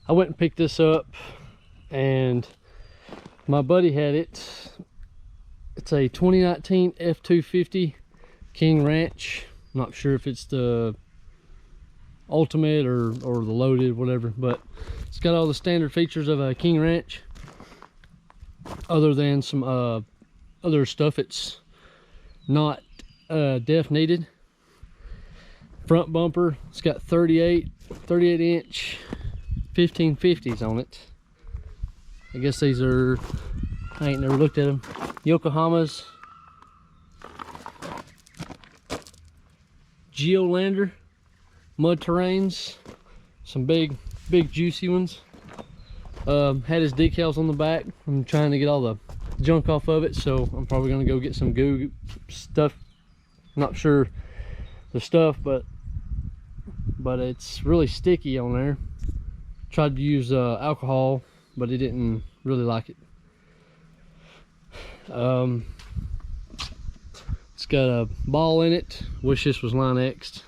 I went and picked this up, and my buddy had it. It's a 2019 F250 King Ranch. I'm not sure if it's the Ultimate or the Loaded, whatever, but it's got all the standard features of a King Ranch, other than some other stuff it's not def needed. Front bumper, it's got 38 inch 1550s on it. I guess these are, I ain't never looked at them, Yokohama's Geolander mud terrains, some big juicy ones. Had his decals on the back. I'm trying to get all the junk off of it, so I'm probably gonna go get some goo stuff. Not sure the stuff, but it's really sticky on there. Tried to use alcohol, but it didn't really like it. It's got a ball in it. Wish this was Line X'd.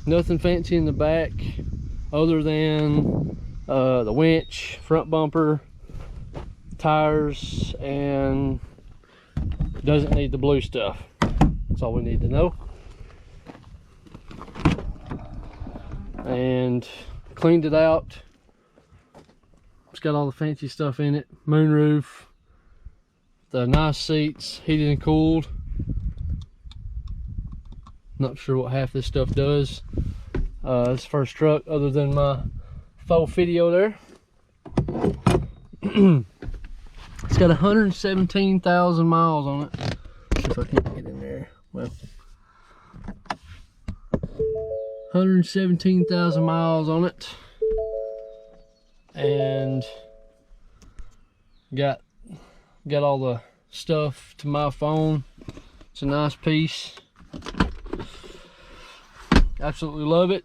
Nothing fancy in the back other than the winch, front bumper, tires, and doesn't need the blue stuff. That's all we need to know. And cleaned it out. It's got all the fancy stuff in it. Moonroof, the nice seats, heated and cooled. Not sure what half this stuff does. It's the first truck other than my faux video there. It's got 117,000 miles on it. See if I can get in there. Well, 117,000 miles on it, and got all the stuff to my phone. It's a nice piece. Absolutely love it.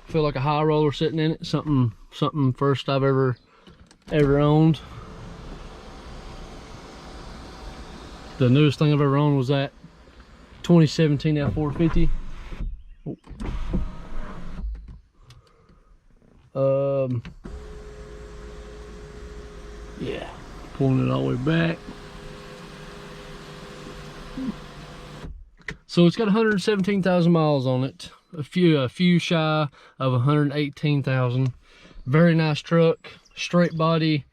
Feel like a high roller sitting in it. Something first I've ever owned. The newest thing I've ever owned was that 2017 F450. Yeah, pulling it all the way back. So it's got 117,000 miles on it. A few shy of 118,000. Very nice truck, straight body.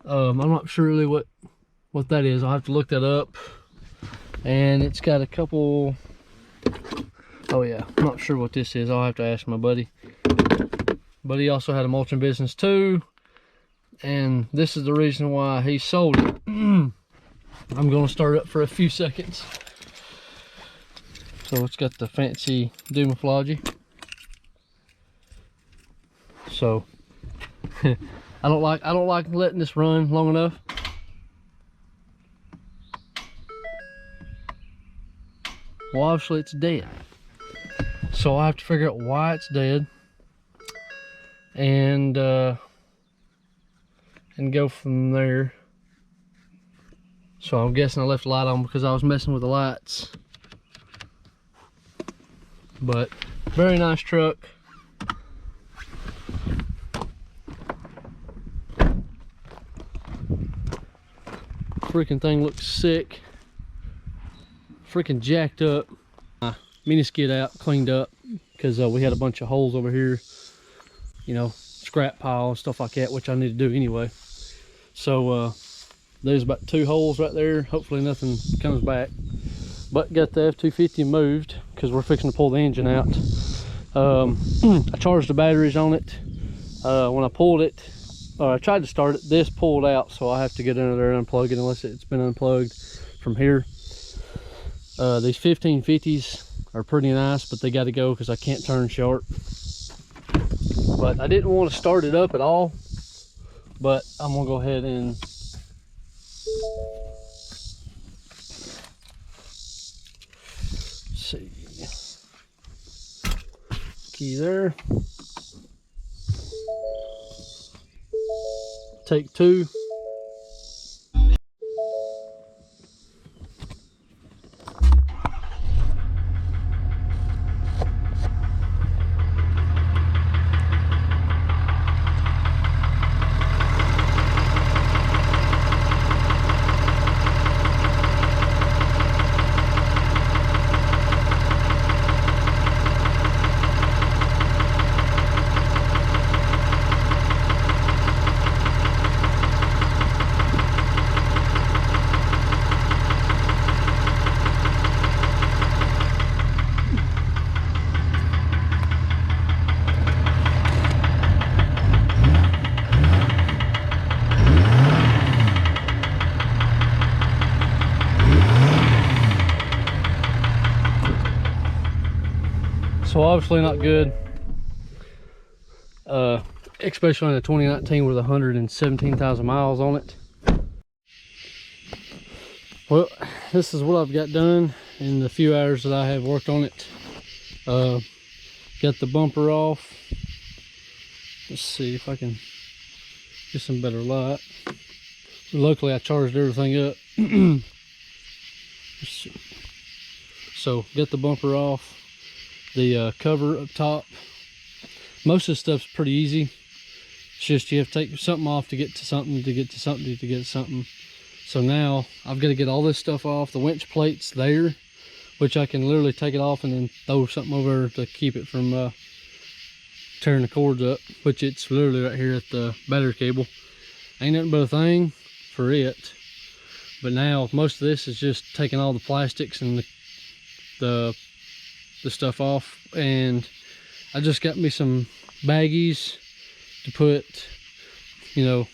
I'm not sure really what that is. I'll have to look that up. And it's got a couple, oh yeah, I'm not sure what this is. I'll have to ask my buddy. But he also had a mulching business too, and this is the reason why he sold it. I'm gonna start up for a few seconds. So it's got the fancy camouflage. So I don't like letting this run long enough. Well, obviously it's dead. So I have to figure out why it's dead, and go from there. So I'm guessing I left the light on because I was messing with the lights. But very nice truck. Freaking thing looks sick. Freaking jacked up. Mini skid out, cleaned up, because we had a bunch of holes over here, you know, scrap pile, stuff like that, which I need to do anyway. So there's about 2 holes right there. Hopefully nothing comes back. But got the F250 moved because we're fixing to pull the engine out. I charged the batteries on it. When I pulled it, or I tried to start it, this pulled out, so I have to get under there and unplug it unless it's been unplugged from here. These 1550s are pretty nice, but they got to go because I can't turn sharp. But I didn't want to start it up at all, but I'm gonna go ahead and see. Key there. Take 2. So obviously not good. Especially in the 2019 with 117,000 miles on it. Well, this is what I've got done in the few hours that I have worked on it. Got the bumper off. Let's see if I can get some better light. Luckily I charged everything up. Let's see. So got the bumper off, the cover up top. Most of this stuff's pretty easy. It's just you have to take something off to get to something, to get to something, to get to something. So now I've got to get all this stuff off. The winch plate's there, which I can literally take it off and then throw something over to keep it from tearing the cords up, which it's literally right here at the battery cable. Ain't nothing but a thing for it. But now most of this is just taking all the plastics and the stuff off, and I just got me some baggies to put, you know,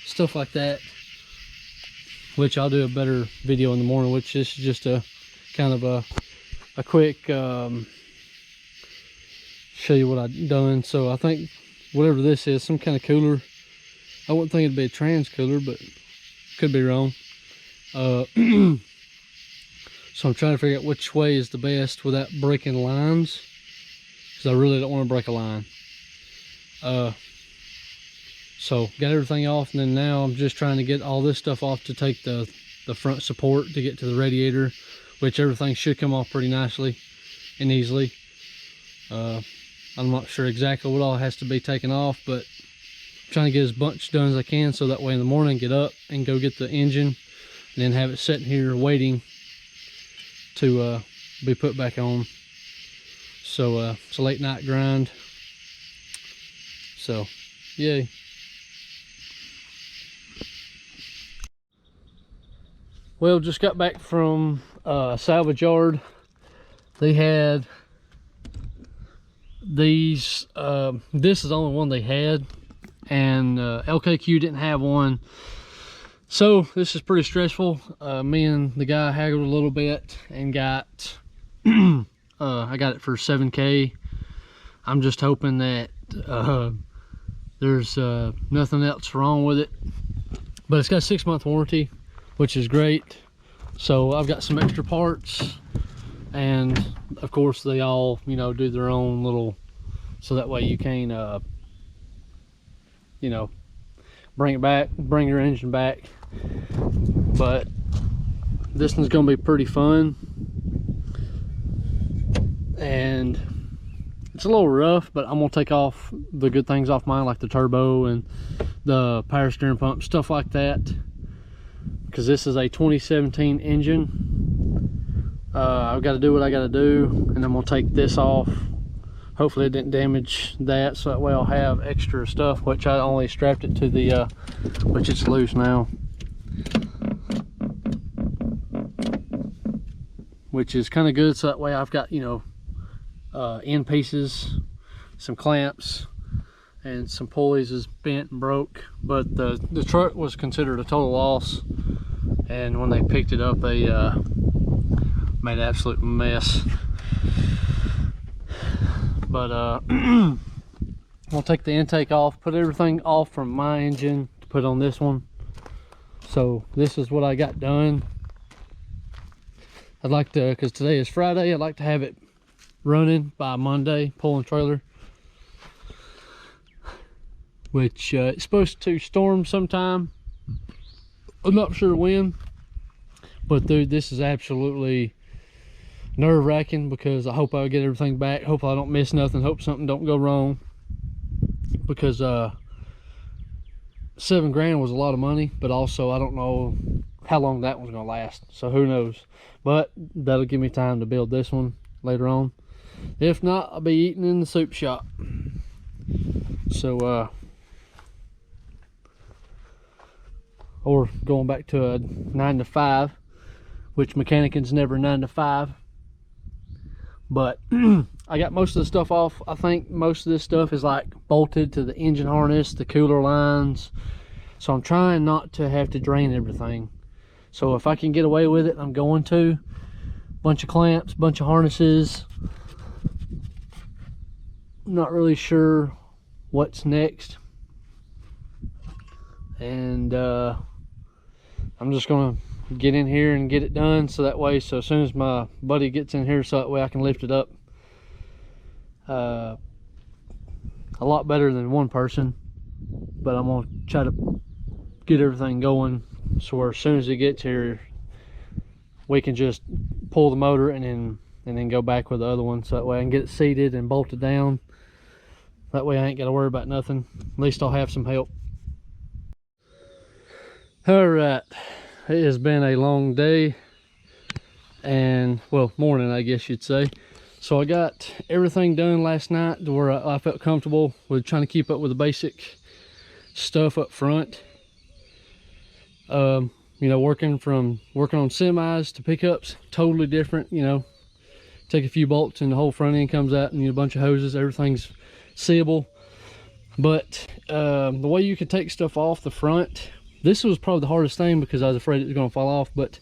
stuff like that, which I'll do a better video in the morning, which is just a kind of a quick show you what I've done. So I think whatever this is, some kind of cooler. I wouldn't think it'd be a trans cooler, but could be wrong. So I'm trying to figure out which way is the best without breaking lines, because I really don't want to break a line. So got everything off, and then now I'm just trying to get all this stuff off to take the front support to get to the radiator, which everything should come off pretty nicely and easily. I'm not sure exactly what all has to be taken off, but I'm trying to get as much done as I can, so that way in the morning get up and go get the engine and then have it sitting here waiting to be put back on. So it's a late night grind. So yay. Well, just got back from a salvage yard. They had these, this is the only one they had, and LKQ didn't have one. So this is pretty stressful. Me and the guy haggled a little bit and got, I got it for $7K. I'm just hoping that there's nothing else wrong with it. But it's got a 6-month warranty, which is great. So I've got some extra parts, and of course they all, you know, do their own little, so that way you can, you know, bring it back, bring your engine back. But this one's gonna be pretty fun, and it's a little rough, but I'm gonna take off the good things off mine, like the turbo and the power steering pump, stuff like that, because this is a 2017 engine. I've got to do what I got to do, and I'm gonna take this off. Hopefully it didn't damage that, so that way I'll have extra stuff, which I only strapped it to the which it's loose now, which is kind of good. So that way I've got, you know, end pieces, some clamps, and some pulleys is bent and broke. But the truck was considered a total loss, and when they picked it up, they made an absolute mess. But I'll take the intake off, put everything off from my engine to put on this one. So this is what I got done. I'd like to, because today is Friday, I'd like to have it running by Monday, pulling trailer, which it's supposed to storm sometime. I'm not sure when, but dude, this is absolutely nerve-wracking, because I hope I get everything back, hope I don't miss nothing, hope something don't go wrong, because $7 grand was a lot of money, but also I don't know how long that one's gonna last, so who knows. But that'll give me time to build this one later on. If not, I'll be eating in the soup shop. So or going back to a 9 to 5, which mechanicing's never 9 to 5. But I got most of the stuff off. I think most of this stuff is like bolted to the engine harness, the cooler lines. So I'm trying not to have to drain everything. So if I can get away with it, I'm going to. Bunch of clamps, bunch of harnesses, not really sure what's next, and I'm just gonna get in here and get it done, so that way, so as soon as my buddy gets in here, so that way I can lift it up a lot better than one person. But I'm gonna try to get everything going, so as soon as he gets here, we can just pull the motor and then go back with the other one, so that way I can get it seated and bolted down. That way I ain't got to worry about nothing. At least I'll have some help. All right, it has been a long day, and well, morning I guess you'd say. So I got everything done last night to where I felt comfortable with trying to keep up with the basic stuff up front. You know, working on semis to pickups, totally different. You know, take a few bolts and the whole front end comes out, and you need a bunch of hoses, everything's seeable. But the way you can take stuff off the front, this was probably the hardest thing because I was afraid it was going to fall off, but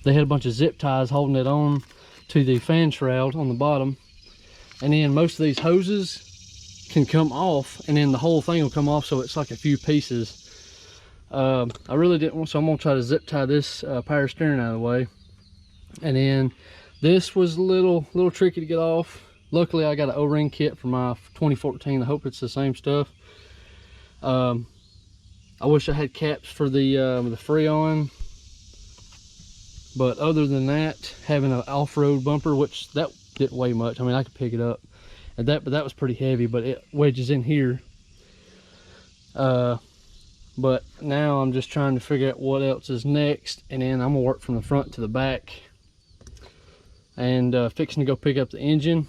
they had a bunch of zip ties holding it on to the fan shroud on the bottom, and then most of these hoses can come off, and then the whole thing will come off, so it's like a few pieces. I really didn't want, so I'm gonna try to zip tie this power steering out of the way. And then this was a little tricky to get off. Luckily I got an O-ring kit for my 2014. I hope it's the same stuff. I wish I had caps for the Freon, but other than that, having an off-road bumper, which that didn't weigh much. I mean, I could pick it up, and but that was pretty heavy, but it wedges in here. But now I'm just trying to figure out what else is next, and then I'm gonna work from the front to the back, and fixing to go pick up the engine.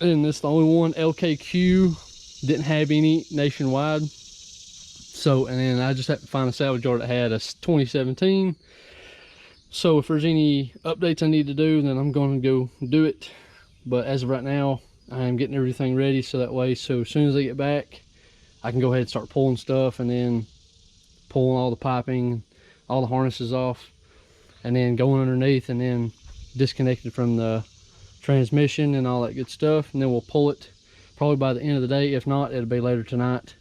And this is the only one. LKQ didn't have any nationwide, so, and then I just had to find a salvage yard that had a 2017. So if there's any updates I need to do, then I'm going to go do it. But as of right now, I am getting everything ready, so that way, so as soon as I get back, I can go ahead and start pulling stuff, and then pulling all the piping, all the harnesses off, and then going underneath, and then disconnected from the transmission and all that good stuff, and then we'll pull it probably by the end of the day. If not, it'll be later tonight.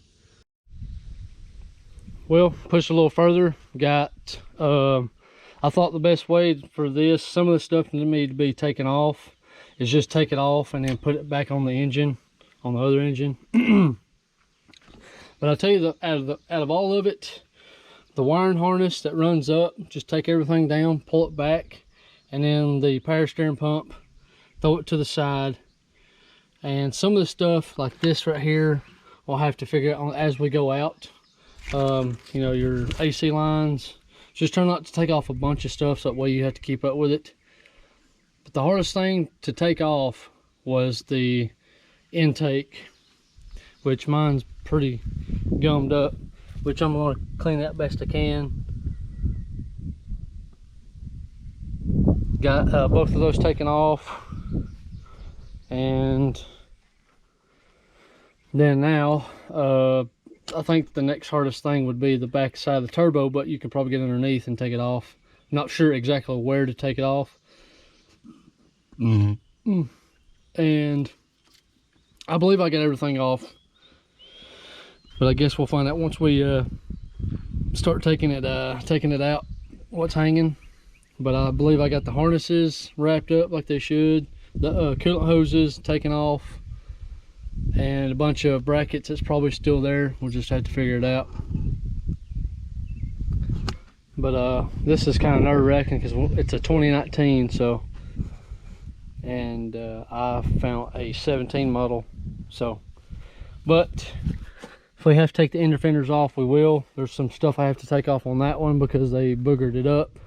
Well, push a little further. Got I thought the best way for this, some of the stuff that need to be taken off, is just take it off and then put it back on the engine, on the other engine. But I'll tell you, out of all of it, the wiring harness that runs up, just take everything down, pull it back, and then the power steering pump, throw it to the side. And some of the stuff like this right here, we'll have to figure out as we go out. You know, your AC lines, just try not to take off a bunch of stuff, so that way you have to keep up with it. But the hardest thing to take off was the intake, which mine's pretty gummed up, which I'm going to clean that best I can. Got both of those taken off, and then now I think the next hardest thing would be the back side of the turbo, but you can probably get underneath and take it off. Not sure exactly where to take it off. And I believe I got everything off, but I guess we'll find out once we start taking it out, what's hanging. But I believe I got the harnesses wrapped up like they should, the coolant hoses taken off, and a bunch of brackets that's probably still there. We'll just have to figure it out. But this is kind of nerve-wracking because it's a 2019, so, and I found a 17 model. So, but if we have to take the end fenders off, we will. There's some stuff I have to take off on that one because they boogered it up,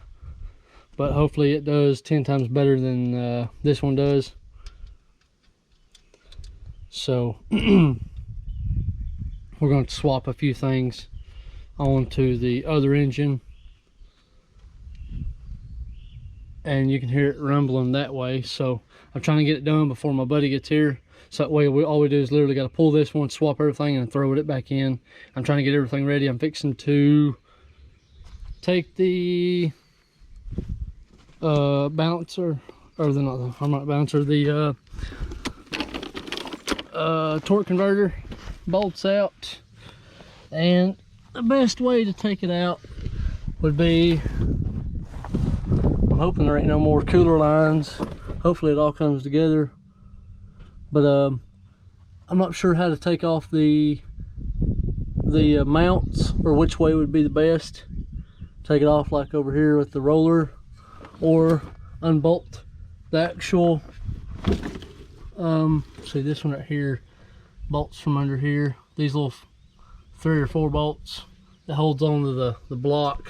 but hopefully it does 10 times better than this one does. So we're going to swap a few things onto the other engine, and you can hear it rumbling that way. So I'm trying to get it done before my buddy gets here, so that way all we do is literally got to pull this one, swap everything, and throw it back in. I'm trying to get everything ready. I'm fixing to take the balancer or the not the harmonic balancer, the torque converter bolts out. And the best way to take it out would be, I'm hoping there ain't no more cooler lines. Hopefully it all comes together. But I'm not sure how to take off the mounts, or which way would be the best. Take it off like over here with the roller, or unbolt the actual see, this one right here bolts from under here. These little 3 or 4 bolts that holds on to the block.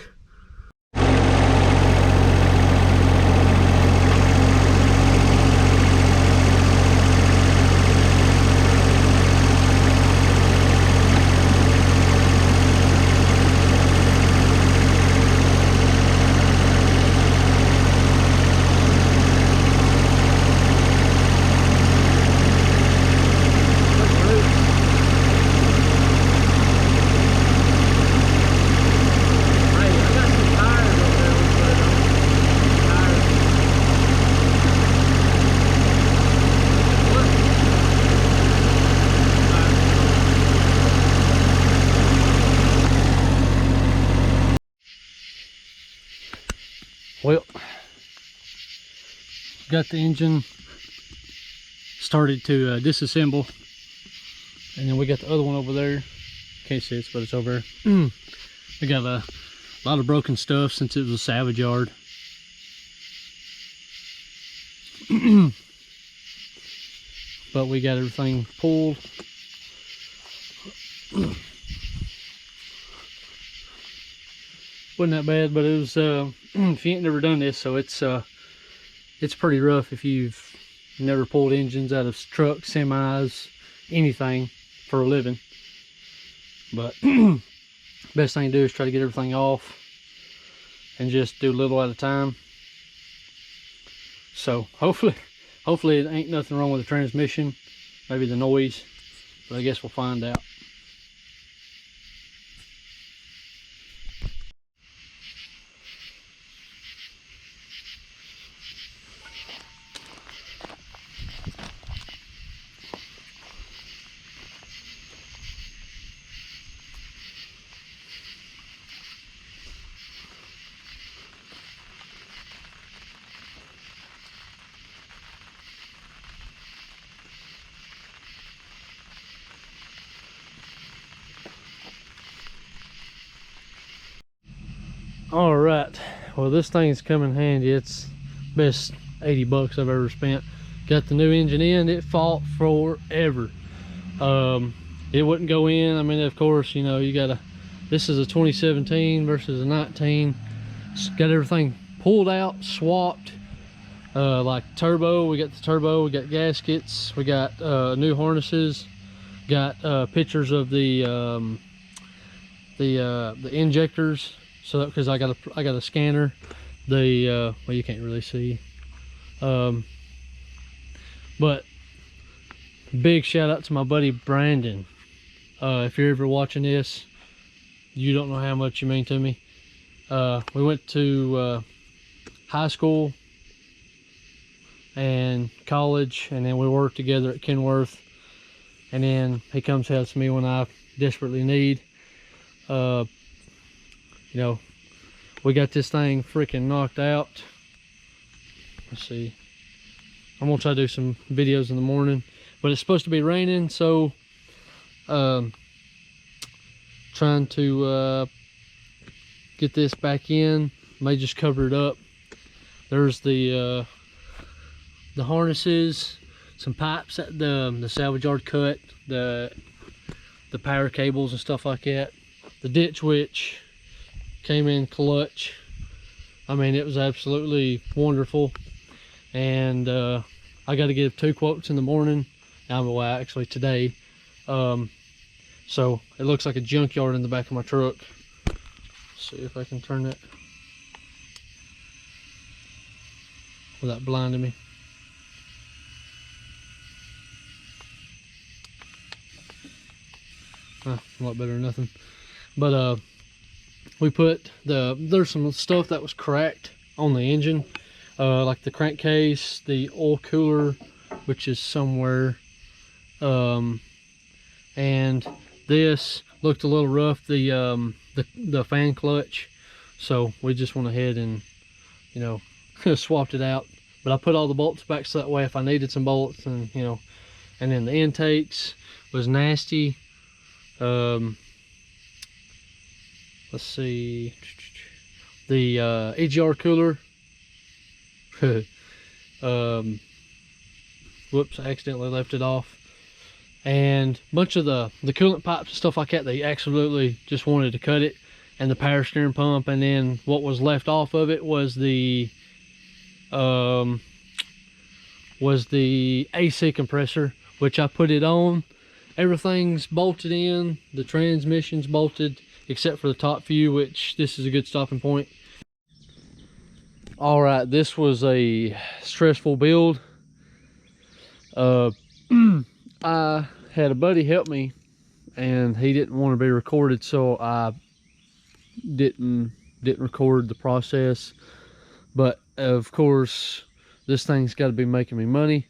Well, got the engine started to disassemble, and then we got the other one over there. Can't see it, but it's over there. We got a lot of broken stuff since it was a salvage yard. But we got everything pulled. Wasn't that bad, but it was if you ain't never done this, so it's pretty rough if you've never pulled engines out of trucks, semis, anything for a living. But best thing to do is try to get everything off and just do a little at a time. So hopefully it ain't nothing wrong with the transmission, maybe the noise, but I guess we'll find out. All right, well, this thing's come in handy. It's best 80 bucks I've ever spent. Got the new engine in. It fought forever. It wouldn't go in. I mean, of course, you know, you gotta, this is a 2017 versus a 19. Got everything pulled out, swapped, like turbo. We got the turbo, we got gaskets, we got new harnesses, got pictures of the injectors. So because I got a scanner, well, you can't really see, but big shout out to my buddy Brandon. If you're ever watching this, you don't know how much you mean to me. We went to high school and college, and then we worked together at Kenworth, and then he comes helps me when I desperately need. You know, we got this thing freaking knocked out. Let's see, I'm gonna try to do some videos in the morning, but it's supposed to be raining, so trying to get this back in. May just cover it up. There's the harnesses, some pipes that the salvage yard cut, the power cables and stuff like that. The ditch witch came in clutch. I mean, it was absolutely wonderful. And I got to give 2 quotes in the morning. Well, actually today. So it looks like a junkyard in the back of my truck. Let's see if I can turn it without blinding me. A lot better than nothing. But we put there's some stuff that was cracked on the engine. like the crankcase, the oil cooler, which is somewhere, and this looked a little rough, the fan clutch, so we just went ahead and, you know, swapped it out. But I put all the bolts back so that way if I needed some bolts, and you know, and then the intakes was nasty. Let's see, the EGR cooler, whoops, I accidentally left it off. And a bunch of the coolant pipes and stuff like that, they absolutely just wanted to cut it. And the power steering pump, and then what was left off of it was the AC compressor, which I put it on. Everything's bolted in, the transmission's bolted except for the top view, which this is a good stopping point. All right, this was a stressful build. I had a buddy help me, and he didn't want to be recorded, so I didn't record the process. But of course, this thing's got to be making me money,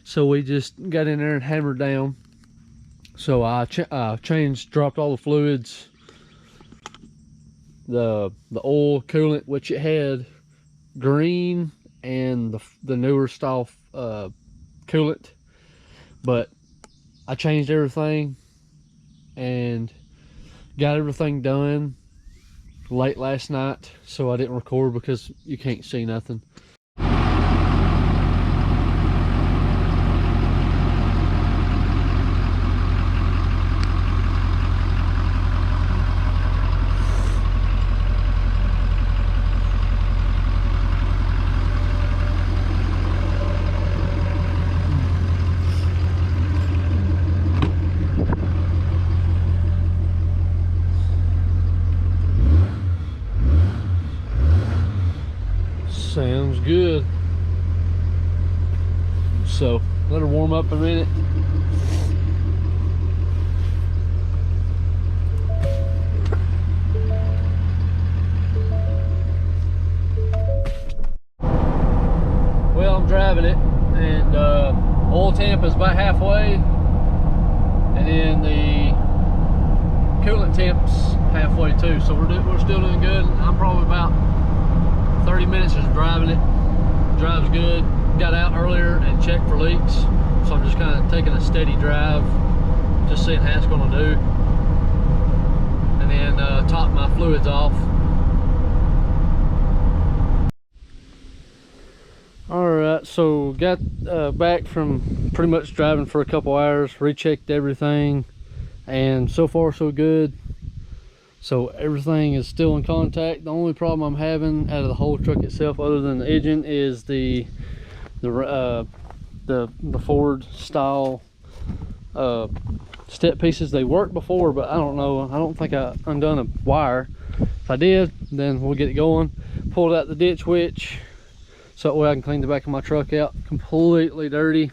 so we just got in there and hammered down. So I dropped all the fluids, the oil, coolant, which it had green, and the newer style coolant. But I changed everything and got everything done late last night, so I didn't record because you can't see nothing. Sounds good. So let her warm up a minute. Well, I'm driving it, and oil temp is about halfway, and then the coolant temp's halfway too. So we're still doing good. I'm probably about 30 minutes just driving it. Drives good. Got out earlier and checked for leaks, so I'm just kind of taking a steady drive, just seeing how it's going to do, and then top my fluids off. Alright, so got back from pretty much driving for a couple hours, rechecked everything, and so far so good. So everything is still in contact. The only problem I'm having out of the whole truck itself, other than the engine, is the Ford style step pieces. They worked before, but I don't know. I don't think I undone a wire. If I did, then we'll get it going. Pulled out the ditch witch, so that way I can clean the back of my truck out. Completely dirty.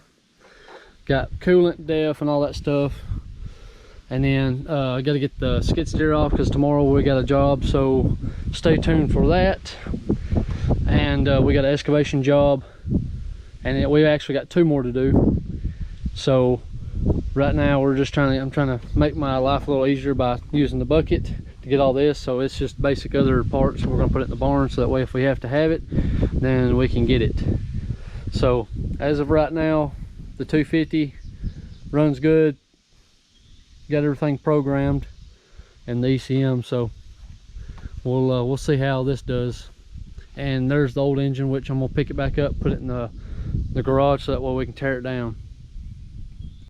Got coolant, def, and all that stuff. And then I got to get the skid steer off because tomorrow we got a job, so stay tuned for that. And we got an excavation job, and we actually got 2 more to do. So right now we're just I'm trying to make my life a little easier by using the bucket to get all this. So it's just basic other parts. We're gonna put it in the barn, so that way if we have to have it, then we can get it. So as of right now, the 250 runs good. Got everything programmed, and the ECM, so we'll see how this does. And there's the old engine, which I'm gonna pick it back up, put it in the garage, so that way we can tear it down.